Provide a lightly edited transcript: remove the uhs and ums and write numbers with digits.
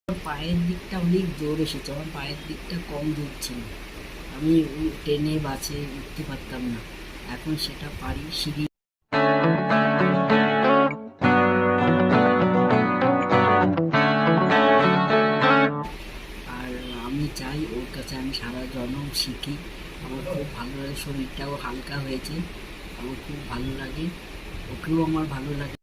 পায়ের দিকটা অনেক জোর এসেছে, আমার পায়ের দিকটা কম জোর ছিল। আমি ট্রেনে বাসে উঠতে পারতাম না, এখন সেটা পারি। সিঁড়ি আর আমি চাই ওর কাছে আমি সারা জনম শিখি। আমার খুব ভালো লাগে, শরীরটাও হালকা হয়েছে, আমার খুব ভালো লাগে, ওকেও আমার ভালো লাগে।